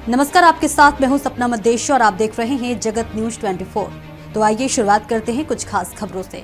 नमस्कार, आपके साथ मैं हूं सपना मदेशी और आप देख रहे हैं जगत न्यूज 24। तो आइए शुरुआत करते हैं कुछ खास खबरों से।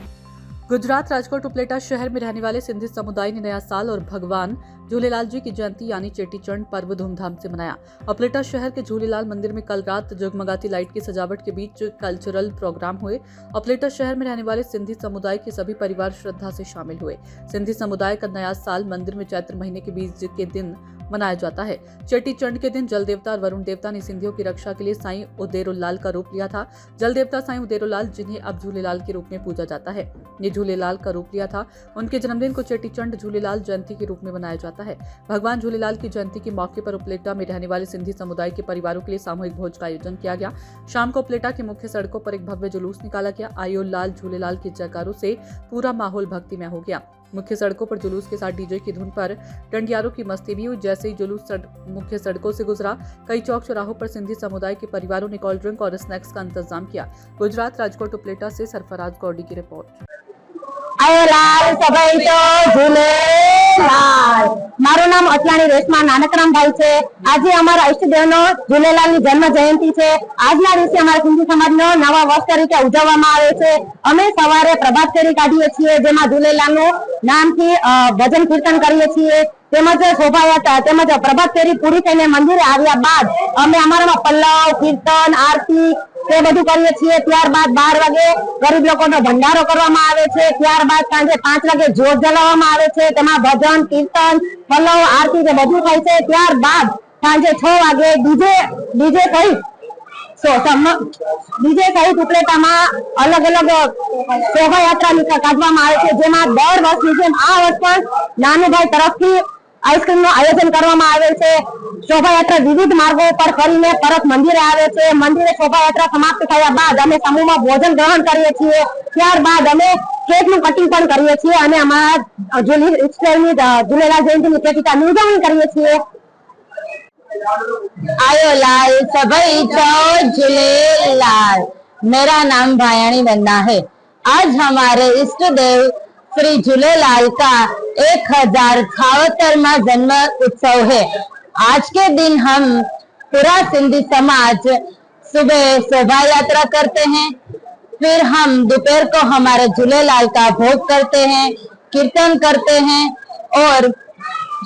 गुजरात राजकोट उपलेटा शहर में रहने वाले सिंधी समुदाय ने नया साल और भगवान झूलेलाल जी की जयंती यानी चेटीचंड पर्व धूमधाम से मनाया। उपलेटा शहर के झूलेलाल मंदिर में कल रात जगमगाती लाइट की सजावट के बीच कल्चरल प्रोग्राम हुए। उपलेटा शहर में रहने वाले सिंधी समुदाय के सभी परिवार श्रद्धा से शामिल हुए। सिंधी समुदाय का नया साल मंदिर में चैत्र महीने के बीज के दिन मनाया जाता है। चेटीचंड के दिन जल देवता और वरुण देवता ने सिंधियों की रक्षा के लिए साईं उदेरोलाल का रूप लिया था। जल देवता साईं उदेरोलाल, जिन्हें अब झूलेलाल के रूप में पूजा जाता है, ये झूलेलाल का रूप लिया था। उनके जन्मदिन को चेटीचंड झूलेलाल जयंती के रूप में मनाया जाता है। भगवान झूलेलाल की जयंती के मौके पर उपलेटा में रहने वाले सिंधी समुदाय के परिवारों के लिए सामूहिक भोज का आयोजन किया गया। शाम को उपलेटा की मुख्य सड़कों पर एक भव्य जुलूस निकाला गया। आयो लाल झूलेलाल के जयकारों से पूरा माहौल भक्तिमय हो गया। मुख्य सड़कों पर जुलूस के साथ डीजे की धुन पर डंडियारों की मस्ती भी हुई। जैसे ही जुलूस मुख्य सड़कों से गुजरा, कई चौक चौराहों पर सिंधी समुदाय के परिवारों ने कोल्ड ड्रिंक और स्नैक्स का इंतजाम किया। गुजरात राजकोट उपलेटा से सरफराज गौडी की रिपोर्ट। आयो लाल सबाई तो झूलेलाल। मारू नाम अटलाणी रेशमा नानकरामभाई छे। आज अमरा इष्टदेवनो झूलेलाल जन्म जयंती है। आजना दिवसे अमरा सिंधी समाजनो नवा वर्ष तरीके उजववामां आवे छे। अमे सवारे प्रभात फेरी काढीए छीए, जेमां झूलेलालनु नामथी भजन कीर्तन करीए छीए। તેમજ શોભાયાત્રા તેમજ પ્રભાત ફેરી પૂરી થઈને મંદિરે આવ્યા બાદ અમે અમારામાં પલ્લવ, કીર્તન, આરતી તે બધું કરીએ છીએ। ત્યારબાદ 12 વાગે ગરીબ લોકોનો ભંડારો કરવામાં આવે છે। ત્યારબાદ સાંજે 5 વાગે જ્યોત જલાવવામાં આવે છે। તેમાં ભજન, કીર્તન, પલ્લવ, આરતી તે બધું થાય છે। ત્યારબાદ સાંજે 6 વાગે ડીજે સહિત ઉપલેટામાં अलग अलग शोभायात्रा काढवामां आवे छे, जेमां दर वर्षनी जेम आ वर्ष पण नानुभाई तरफथी आइसक्रीम आयोजन करवामां आवे छे। शोभायात्रा विविध मार्गो पर फरीने परत मंदिरे आवे छे। मंदिरे शोभायात्रा समाप्त थया बाद अमे समूहमां भोजन ग्रहण करीए छीए। त्यारबाद अमे केकनुं कटिंग पण करीए छीए अने अमारा झूलेलाल जयंतीनी केकनी उजवणी करीए छीए। आयो लाल सभई तो झूलेलाल। मेरा नाम भायाणी वंदना है। आज हमारे इष्ट देव श्री झूलेलाल का 1076वां जन्म उत्सव है। आज के दिन हम पूरा सिंधी समाज सुबह शोभा यात्रा करते हैं, फिर हम दोपहर को हमारे झूलेलाल का भोग करते हैं, कीर्तन करते हैं और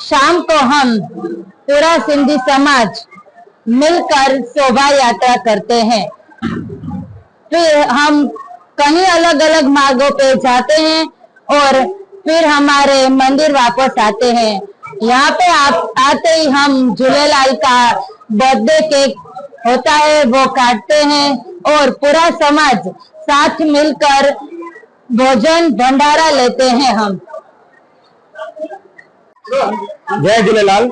शाम को हम पूरा सिंधी समाज मिलकर शोभा यात्रा करते हैं। फिर हम कहीं अलग अलग मार्गों पे जाते हैं और फिर हमारे मंदिर वापस आते हैं। यहाँ पे आप आते ही हम झूलेलाल का बर्थडे केक होता है वो काटते हैं और पूरा समाज साथ मिलकर भोजन भंडारा लेते हैं। हम जय झूलेलाल।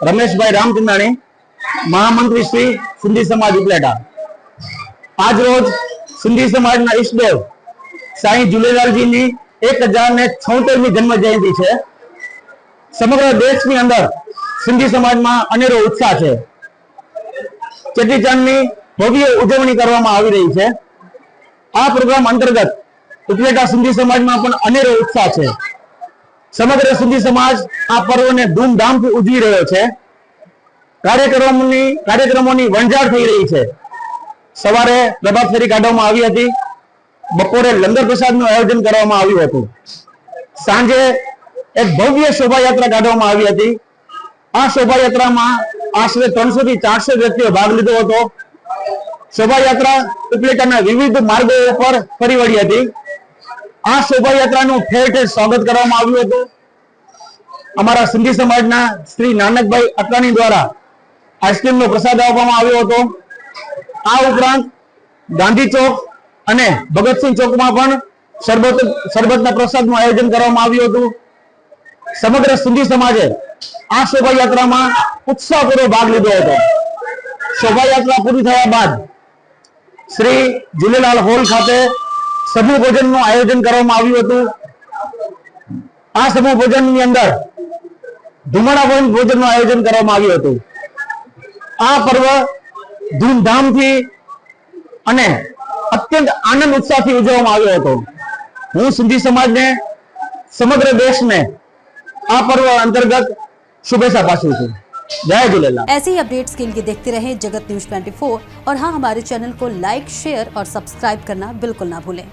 रमेश भाई रामचंदाणी, महामंत्री श्री सिंधी समाज उपलेटा। आज रोज सिंधी समाज ना इष्टदेव साईं झूलेलाल जी नी 1076મી जन्म जयंती है। समग्र देश ની અંદર સિંધી સમાજમાં અનેરો ઉત્સાહ છે। ચેટીચંડની ભવ્ય ઉજવણી કરવામાં આવી રહી છે। આ પ્રોગ્રામ અંતર્ગત ઉપલેટા સિંધી સમાજમાં પણ અનેરો ઉત્સાહ છે। સમગ્ર સિંધી સમાજ આ પર્વને ધૂમધામથી ઉજવી રહ્યો છે। કાર્યક્રમોની વણઝાર થઈ રહી છે। સવારે પ્રભાત ફેરી કાઢવામાં આવી હતી। બપોરે લંગર પ્રસાદનું આયોજન કરવામાં આવ્યું હતું। સાંજે એક ભવ્ય શોભાયાત્રા કાઢવામાં આવી હતી। આ શોભાયાત્રામાં આશરે 300 થી 400 વ્યક્તિઓ ભાગ લીધો હતો। શોભાયાત્રા ઉપલેટાના વિવિધ માર્ગો પર ફરી વળી હતી। આ શોભાયાત્રાનું ઠેર ઠેર સ્વાગત કરવામાં આવ્યું હતું। અમારા સિંધી સમાજના શ્રી નાનકભાઈ અટલાણી દ્વારા આઈસ્ક્રીમનો પ્રસાદ આપવામાં આવ્યો હતો। આ ઉપરાંત ગાંધી ચોક અને ભગતસિંહ ચોકમાં પણ શરબતના પ્રસાદનું આયોજન કરવામાં આવ્યું હતું। સમગ્ર સિંધી સમાજે આ શોભાયાત્રામાં ઉત્સાહપૂર્વક ભાગ લીધો હતો। શોભાયાત્રા પૂરી થયા બાદ શ્રી झूलेलाल હોલ ખાતે સમૂહ ભોજનનું આયોજન કરવામાં આવ્યું હતું। આ સમૂહ ભોજનની અંદર ધુમાડા ભોજનનું આયોજન કરવામાં આવ્યું હતું। આ પર્વ ધૂમધામથી અને અત્યંત આનંદ ઉત્સાહથી ઉજવવામાં આવ્યો હતો। હું સિંધી સમાજને સમગ્ર દેશને આ પર્વ અંતર્ગત શુભેચ્છા પાઠવું છું। जय झूलेलाल। ऐसे ही अपडेट्स के लिए देखते रहें जगत न्यूज 24 और हाँ, हमारे चैनल को लाइक, शेयर और सब्सक्राइब करना बिल्कुल ना भूलें।